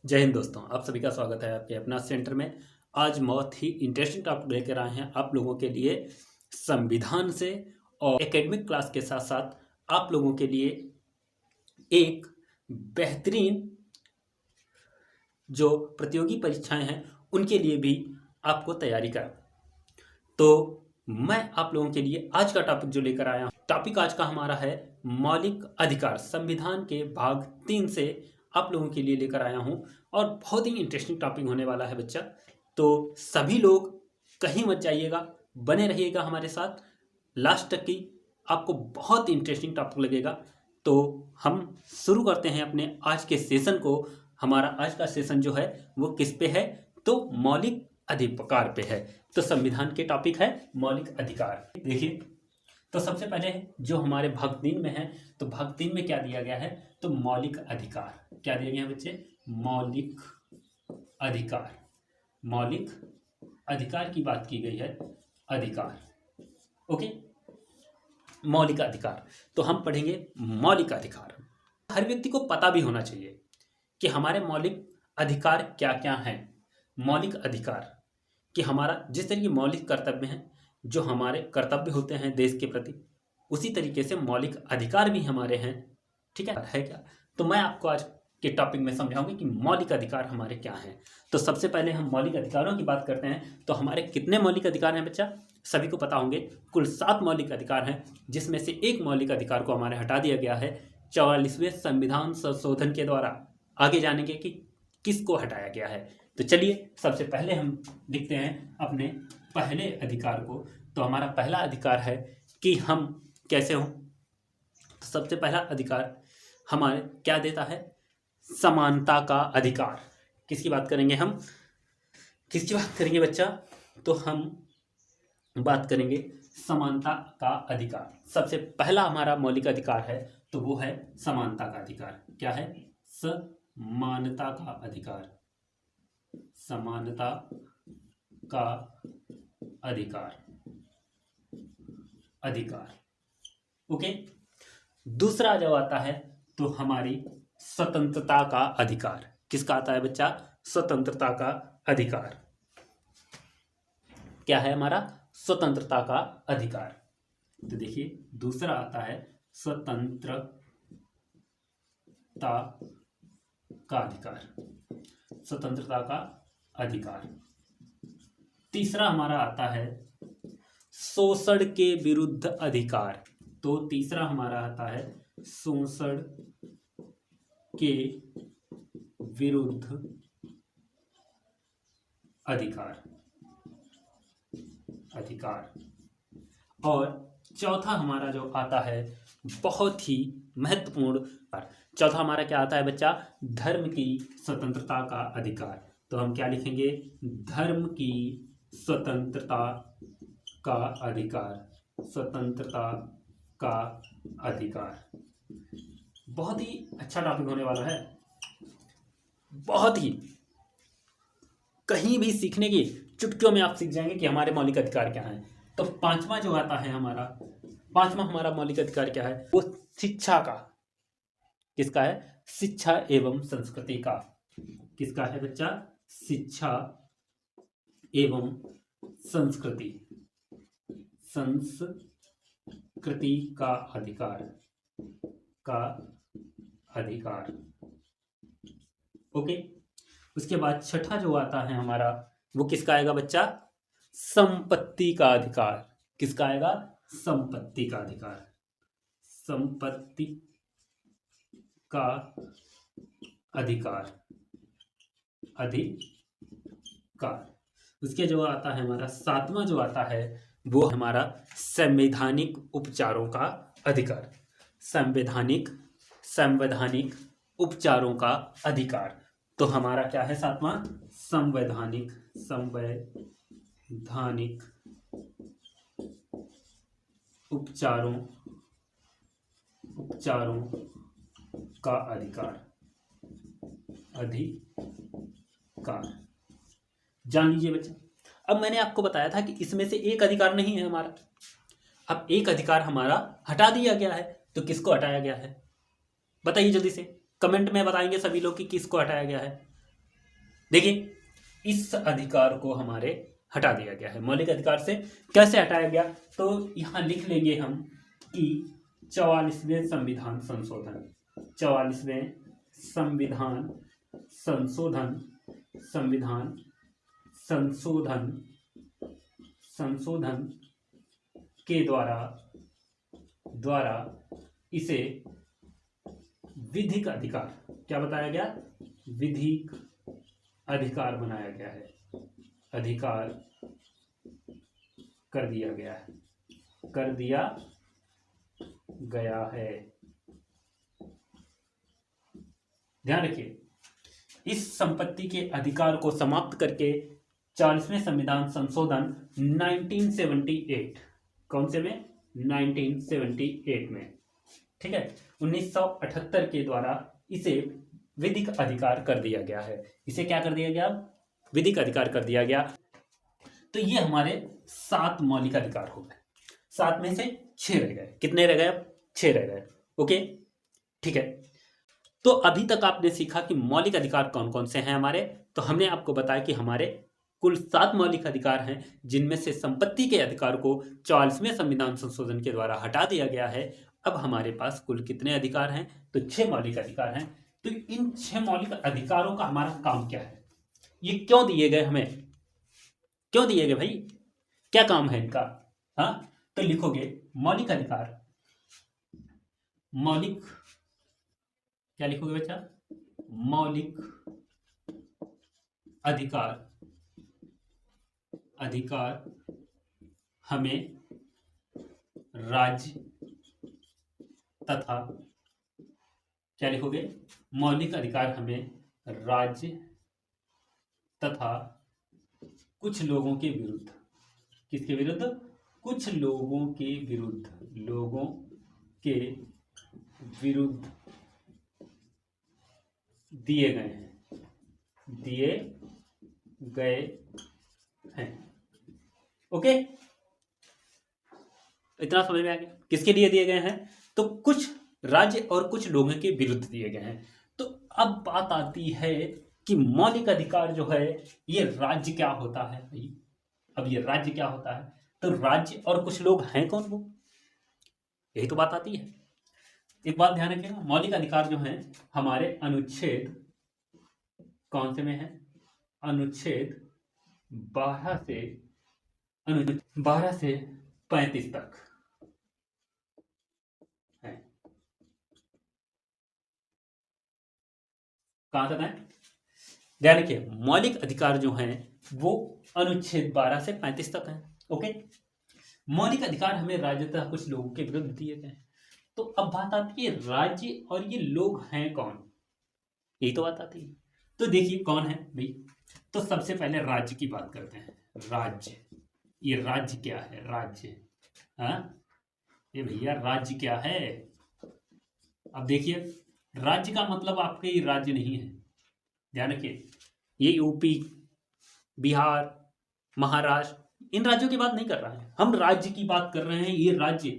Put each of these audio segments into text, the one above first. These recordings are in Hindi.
जय हिंद दोस्तों, आप सभी का स्वागत है आपके अपना सेंटर में। आज बहुत ही इंटरेस्टिंग टॉपिक लेकर आए हैं आप लोगों के लिए संविधान से, और एकेडमिक क्लास के साथ साथ आप लोगों के लिए एक बेहतरीन जो प्रतियोगी परीक्षाएं हैं उनके लिए भी आपको तैयारी करा। तो मैं आप लोगों के लिए आज का टॉपिक जो लेकर आया हूँ, टॉपिक आज का हमारा है मौलिक अधिकार। संविधान के भाग 3 से आप लोगों के लिए लेकर आया हूँ और बहुत ही इंटरेस्टिंग टॉपिक होने वाला है बच्चा। तो सभी लोग कहीं मत जाइएगा, बने रहिएगा हमारे साथ लास्ट तक की, आपको बहुत इंटरेस्टिंग टॉपिक लगेगा। तो हम शुरू करते हैं अपने आज के सेशन को। हमारा आज का सेशन जो है वो किस पे है, तो मौलिक अधिकार पे है। तो संविधान के टॉपिक है मौलिक अधिकार। देखिए, तो सबसे पहले जो हमारे भाग 3 में है, तो भाग 3 में क्या दिया गया है, तो मौलिक अधिकार। क्या दिया गया है बच्चे? मौलिक अधिकार। मौलिक अधिकार की बात की गई है, अधिकार। ओके, मौलिक अधिकार। तो हम पढ़ेंगे मौलिक अधिकार। हर व्यक्ति को पता भी होना चाहिए कि हमारे मौलिक अधिकार क्या क्या हैं। मौलिक अधिकार कि हमारा जिस तरह की मौलिक कर्तव्य हैं, जो हमारे कर्तव्य होते हैं देश के प्रति, उसी तरीके से मौलिक अधिकार भी हमारे हैं। ठीक है क्या? तो मैं आपको आज के टॉपिक में समझाऊंगा कि मौलिक अधिकार हमारे क्या हैं। तो सबसे पहले हम मौलिक अधिकारों की बात करते हैं। तो हमारे कितने मौलिक अधिकार हैं बच्चा? सभी को पता होंगे, कुल 7 मौलिक अधिकार हैं, जिसमें से एक मौलिक अधिकार को हमारे हटा दिया गया है 44वें संविधान संशोधन के द्वारा। आगे जानेंगे कि किसको हटाया गया है। तो चलिए सबसे पहले हम लिखते हैं अपने पहले अधिकार को। तो हमारा पहला अधिकार है कि हम कैसे हों। तो सबसे पहला अधिकार हमारे क्या देता है? समानता का अधिकार। किसकी बात करेंगे हम? किसकी बात करेंगे बच्चा? तो हम बात करेंगे समानता का अधिकार। सबसे पहला हमारा मौलिक अधिकार है तो वो है समानता का अधिकार। क्या है? समानता का अधिकार। समानता का अधिकार। अधिकार। ओके। दूसरा जो आता है तो हमारी स्वतंत्रता का अधिकार। किसका आता है बच्चा? स्वतंत्रता का अधिकार। क्या है हमारा? स्वतंत्रता का अधिकार। तो देखिए, दूसरा आता है स्वतंत्रता का अधिकार। स्वतंत्रता का अधिकार। तीसरा हमारा आता है शोषण के विरुद्ध अधिकार। तो तीसरा हमारा आता है शोषण के विरुद्ध अधिकार। अधिकार। और चौथा हमारा जो आता है बहुत ही महत्वपूर्ण, चौथा हमारा क्या आता है बच्चा? धर्म की स्वतंत्रता का अधिकार। तो हम क्या लिखेंगे? धर्म की स्वतंत्रता का अधिकार। स्वतंत्रता का अधिकार। बहुत ही अच्छा टॉपिक होने वाला है, बहुत ही, कहीं भी सीखने की चुटकियों में आप सीख जाएंगे कि हमारे मौलिक अधिकार क्या हैं। तो पांचवा जो आता है हमारा, पांचवा हमारा मौलिक अधिकार क्या है? वो शिक्षा का। किसका है? शिक्षा एवं संस्कृति का। किसका है बच्चा? शिक्षा एवं संस्कृति। संस्कृति का अधिकार। का अधिकार। ओके। उसके बाद छठा जो आता है हमारा, वो किसका आएगा बच्चा? संपत्ति का अधिकार। किसका आएगा? संपत्ति का अधिकार। संपत्ति का अधिकार। अधिकार। उसके जो आता है हमारा सातवां जो आता है वो हमारा संवैधानिक उपचारों का अधिकार। संवैधानिक उपचारों का अधिकार। तो हमारा क्या है सातवां? संवैधानिक उपचारों का अधिकार। अधिकार। जान लीजिए बच्चे, अब मैंने आपको बताया था कि इसमें से एक अधिकार नहीं है हमारा। अब एक अधिकार हमारा हटा दिया गया है, तो किसको हटाया गया है? बताइए जल्दी से, कमेंट में बताएंगे सभी लोग कि किसको हटाया गया है। देखिए, इस अधिकार को हमारे हटा दिया गया है। मौलिक अधिकार से कैसे हटाया गया, तो यहाँ लिख लेंगे हम कि 44वें संविधान संशोधन, 44वें संविधान संशोधन, संविधान संशोधन, संशोधन के द्वारा इसे विधिक अधिकार, क्या बताया गया, विधिक अधिकार बनाया गया है, अधिकार कर दिया गया है, कर दिया गया है। ध्यान रखिए, इस संपत्ति के अधिकार को समाप्त करके 40वें संविधान संशोधन 1978, कौन से में, 1978 में, ठीक है, 1978 के द्वारा इसे विधिक अधिकार कर दिया गया है। इसे क्या कर दिया गया, विधिक अधिकार कर दिया गया। तो ये हमारे 7 मौलिक अधिकार हो गए, 7 में से 6 रह गए। कितने रह गए, अब 6 रह गए। ओके, ठीक है। तो अभी तक आपने सीखा कि मौलिक अधिकार कौन कौन से हैं हमारे। तो हमने आपको बताया कि हमारे कुल 7 मौलिक अधिकार हैं, जिनमें से संपत्ति के अधिकार को 44वें संविधान संशोधन के द्वारा हटा दिया गया है। अब हमारे पास कुल कितने अधिकार हैं, तो 6 मौलिक अधिकार हैं। तो इन 6 मौलिक अधिकारों का हमारा काम क्या है, ये क्यों दिए गए हमें, क्यों दिए गए भाई, क्या काम है इनका। हाँ, तो लिखोगे मौलिक अधिकार, मौलिक, क्या लिखोगे बच्चा, मौलिक अधिकार, अधिकार हमें राज्य तथा, क्या लिखोगे, मौलिक अधिकार हमें राज्य तथा कुछ लोगों के विरुद्ध, किसके विरुद्ध, कुछ लोगों के विरुद्ध, लोगों के विरुद्ध दिए गए हैं, दिए गए हैं। ओके, इतना समझ में आ गया, किसके लिए दिए गए हैं, तो कुछ राज्य और कुछ लोगों के विरुद्ध दिए गए हैं। तो अब बात आती है कि मौलिक अधिकार जो है ये राज्य क्या होता है भाई, अब ये राज्य क्या होता है, तो राज्य और कुछ लोग हैं कौन वो, यही तो बात आती है। एक बात ध्यान रखिएगा, मौलिक अधिकार जो हैं हमारे अनुच्छेद कौन से में है, अनुच्छेद 12 से 35 तक है। कहां तक है, ध्यान रखिए, मौलिक अधिकार जो हैं वो अनुच्छेद 12 से 35 तक है। ओके, मौलिक अधिकार हमें राज्य तथा कुछ लोगों के विरुद्ध दिए गए हैं। तो अब बात आती है राज्य और ये लोग हैं कौन, यही तो बात आती है। तो देखिए कौन है भाई, तो सबसे पहले राज्य की बात करते हैं। राज्य, ये राज्य क्या है, राज्य, हाँ, ये भैया राज्य क्या है। अब देखिए, राज्य का मतलब आपके ये राज्य नहीं है, ध्यान रखिए, ये यूपी, बिहार, महाराष्ट्र, इन राज्यों की बात नहीं कर रहा है, हम राज्य की बात कर रहे हैं। ये राज्य,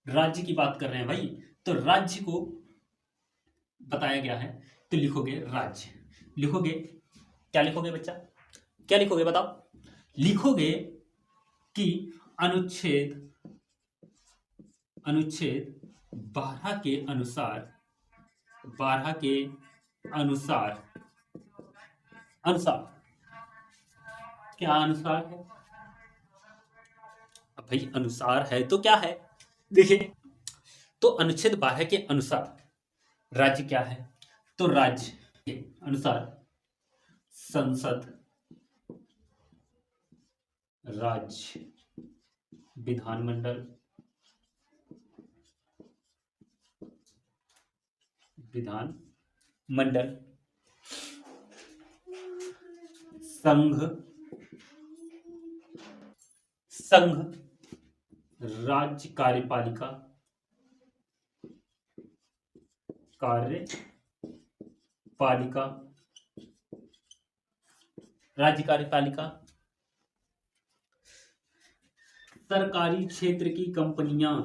राज्य की बात कर रहे हैं भाई। तो राज्य को बताया गया है, तो लिखोगे राज्य, लिखोगे, क्या लिखोगे बच्चा, क्या लिखोगे बताओ, लिखोगे कि अनुच्छेद 12 के अनुसार, 12 के अनुसार, अनुसार, क्या अनुसार है, अब भाई अनुसार है तो क्या है, देखिए, तो अनुच्छेद 12 के अनुसार राज्य क्या है, तो राज्य के अनुसार संसद, राज्य विधानमंडल, विधानमंडल, संघ, संघ, राज्य कार्यपालिका, कार्यपालिका, राज्य कार्यपालिका, सरकारी क्षेत्र की कंपनियां,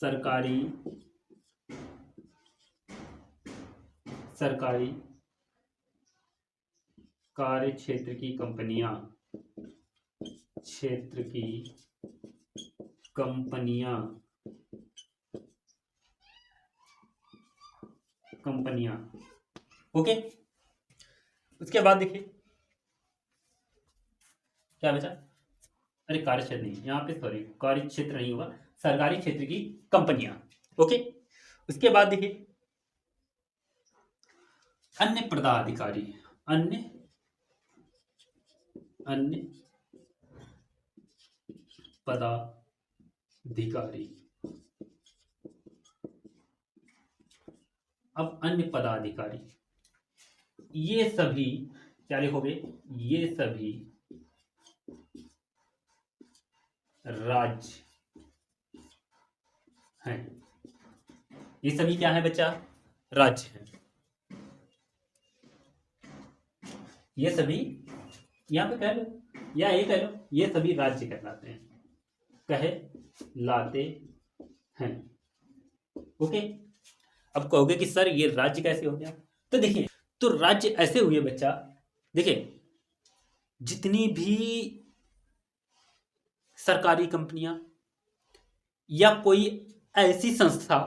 सरकारी कार्य क्षेत्र की कंपनियां, क्षेत्र की कंपनियां, कंपनियां। ओके, उसके बाद देखिए क्या बचा। अरे कार्य क्षेत्र नहीं, यहाँ पे सॉरी कार्य क्षेत्र नहीं होगा, सरकारी क्षेत्र की कंपनियां। ओके, उसके बाद देखिए अन्य पदाधिकारी, अन्य अन्य पदाधिकारी। अब अन्य पदाधिकारी ये सभी क्या लिखोगे, ये सभी राज्य हैं। ये सभी क्या है बच्चा, राज्य हैं। ये सभी यहां पे कह लो या ये कह लो, ये सभी राज्य कहलाते हैं, कहे लाते हैं। ओके, अब कहोगे कि सर ये राज्य कैसे हो गया, तो देखिए तो राज्य ऐसे हुए बच्चा, देखिए जितनी भी सरकारी कंपनियां या कोई ऐसी संस्था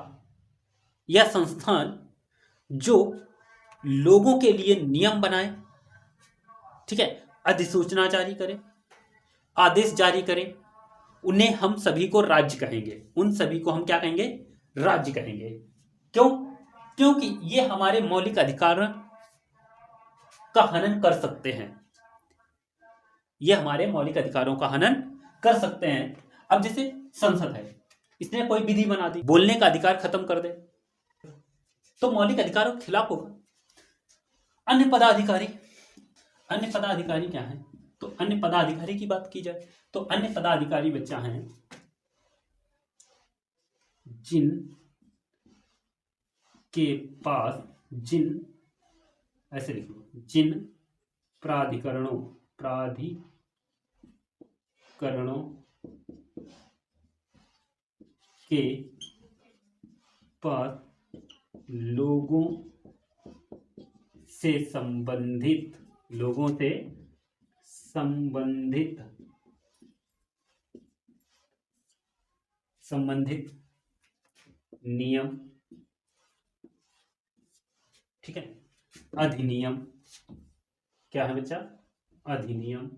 या संस्थान जो लोगों के लिए नियम बनाए, ठीक है, अधिसूचना जारी करे, आदेश जारी करे, उन्हें हम सभी को राज्य कहेंगे। उन सभी को हम क्या कहेंगे, राज्य कहेंगे। क्यों, क्योंकि ये हमारे मौलिक अधिकार का हनन कर सकते हैं, ये हमारे मौलिक अधिकारों का हनन कर सकते हैं। अब जैसे संसद है, इसने कोई विधि बना दी, बोलने का अधिकार खत्म कर दे, तो मौलिक अधिकारों के खिलाफ होगा। अन्य पदाधिकारी, अन्य पदाधिकारी क्या है, तो अन्य पदाधिकारी की बात की जाए तो अन्य पदाधिकारी बच्चा हैं जिन के पास, जिन ऐसे लिखो, जिन प्राधिकरणों के पास लोगों से संबंधित नियम, ठीक है, अधिनियम, क्या है बच्चा, अधिनियम,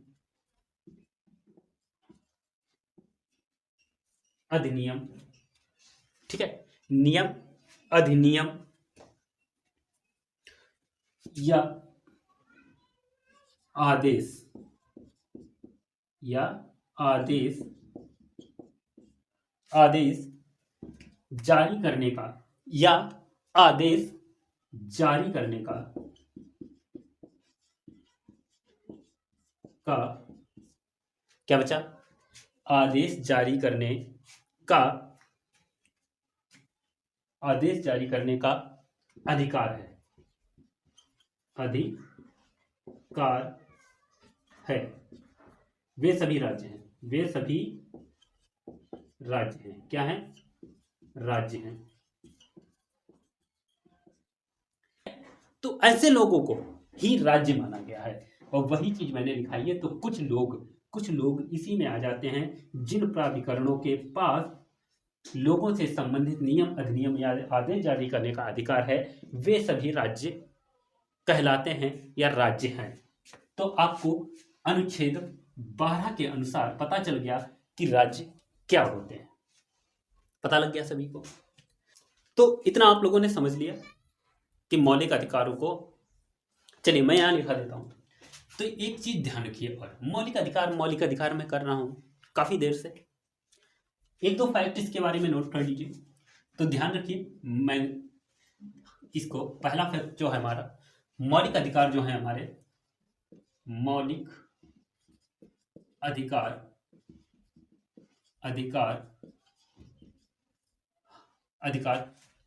अधिनियम, ठीक है, नियम, अधिनियम या आदेश, आदेश जारी करने का, या आदेश जारी करने का क्या बचा, आदेश जारी करने का अधिकार है, अधिकार है। वे सभी राज्य हैं, वे सभी राज्य हैं, क्या हैं, राज्य हैं। तो ऐसे लोगों को ही राज्य माना गया है, और वही चीज मैंने लिखाई है। तो कुछ लोग इसी में आ जाते हैं, जिन प्राधिकरणों के पास लोगों से संबंधित नियम, अधिनियम या आदेश जारी करने का अधिकार है, वे सभी राज्य कहलाते हैं या राज्य हैं। तो आपको अनुच्छेद 12 के अनुसार पता चल गया कि राज्य क्या होते हैं, पता लग गया सभी को। तो इतना आप लोगों ने समझ लिया कि मौलिक अधिकारों को, चलिए मैं यहां लिखा देता हूं। तो एक चीज ध्यान रखिए, और मौलिक अधिकार मैं कर रहा हूं काफी देर से, एक दो फैक्ट इसके बारे में नोट कर लीजिए। तो ध्यान रखिए, मैं इसको पहला फैक्ट जो है हमारा, मौलिक अधिकार जो है हमारे, मौलिक अधिकार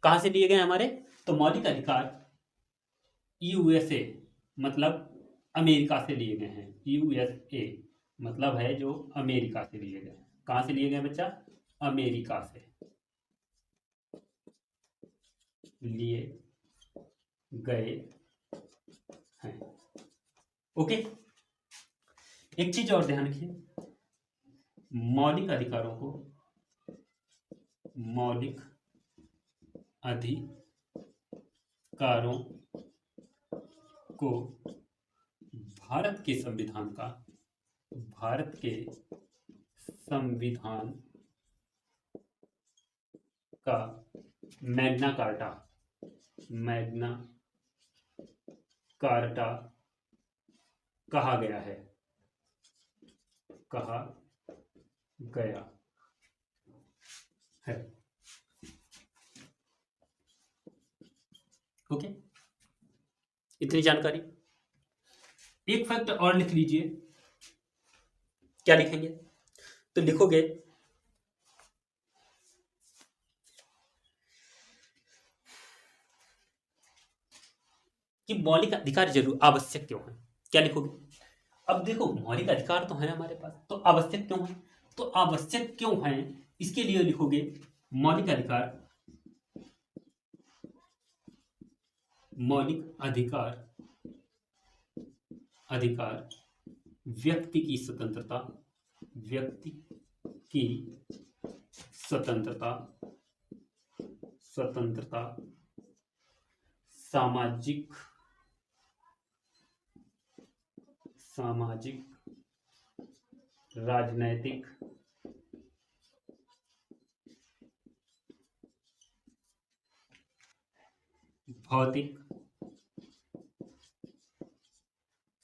कहां से लिए गए हमारे, तो मौलिक अधिकार यूएसए मतलब अमेरिका से लिए गए हैं। यूएसए मतलब है जो अमेरिका से लिए गए। कहां से लिए गए बच्चा, अमेरिका से लिए गए हैं। ओके, एक चीज और ध्यान रखिए, मौलिक अधिकारों को, मौलिक अधिकारों को भारत के संविधान का, भारत के संविधान का मैग्ना कार्टा, मैग्ना कार्टा कहा गया है, कहा गया है। ओके, इतनी जानकारी। एक फैक्ट और लिख लीजिए। क्या लिखेंगे? तो लिखोगे कि मौलिक अधिकार जरूर आवश्यक क्यों है। क्या लिखोगे? अब देखो, मौलिक अधिकार तो है हमारे पास, तो आवश्यक क्यों है? तो आवश्यक क्यों है इसके लिए लिखोगे मौलिक अधिकार, मौलिक अधिकार, अधिकार व्यक्ति की स्वतंत्रता, व्यक्ति की स्वतंत्रता, स्वतंत्रता, सामाजिक, सामाजिक, राजनैतिक, भौतिक,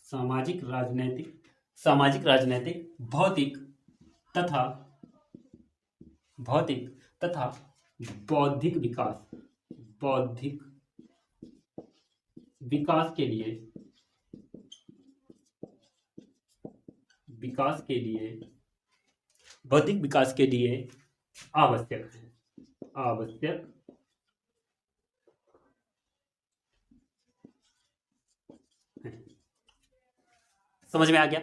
सामाजिक राजनैतिक, सामाजिक राजनैतिक, भौतिक तथा, भौतिक तथा बौद्धिक विकास, बौद्धिक विकास के लिए, विकास के लिए, बौद्धिक विकास के लिए आवश्यक है, आवश्यक है। समझ में आ गया?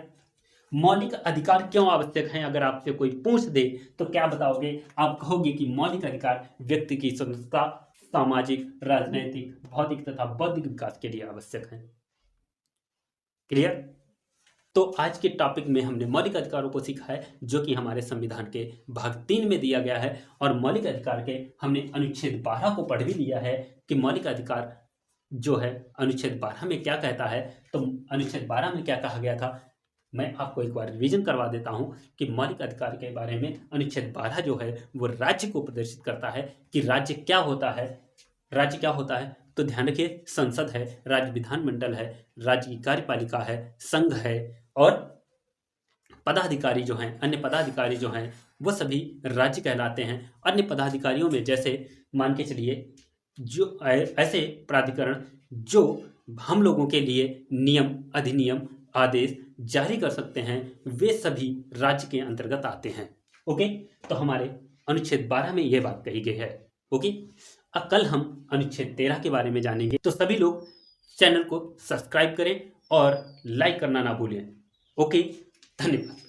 मौलिक अधिकार क्यों आवश्यक हैं? अगर आपसे कोई पूछ दे तो क्या बताओगे? आप कहोगे कि मौलिक अधिकार व्यक्ति की स्वतंत्रता, सामाजिक, राजनैतिक, भौतिक तथा बौद्धिक विकास के लिए आवश्यक है। क्लियर? तो आज के टॉपिक में हमने मौलिक अधिकारों को सीखा है, जो कि हमारे संविधान के भाग 3 में दिया गया है। और मौलिक अधिकार के हमने अनुच्छेद 12 को पढ़ भी लिया है कि मौलिक अधिकार जो है अनुच्छेद 12 में क्या कहता है। तो अनुच्छेद 12 में क्या कहा गया था, मैं आपको एक बार रिवीजन करवा देता हूं कि मौलिक अधिकार के बारे में अनुच्छेद 12 जो है वो राज्य को प्रदर्शित करता है कि राज्य क्या होता है। राज्य क्या होता है? तो ध्यान रखिए, संसद है, राज्य विधानमंडल है, राज्य की कार्यपालिका है, संघ है, और पदाधिकारी जो हैं, अन्य पदाधिकारी जो हैं वो सभी राज्य कहलाते हैं। अन्य पदाधिकारियों में जैसे मान के चलिए जो ऐसे प्राधिकरण जो हम लोगों के लिए नियम, अधिनियम, आदेश जारी कर सकते हैं, वे सभी राज्य के अंतर्गत आते हैं। ओके, तो हमारे अनुच्छेद 12 में यह बात कही गई है। ओके, अब कल हम अनुच्छेद 13 के बारे में जानेंगे। तो सभी लोग चैनल को सब्सक्राइब करें और लाइक करना ना भूलें। ओके, धन्यवाद।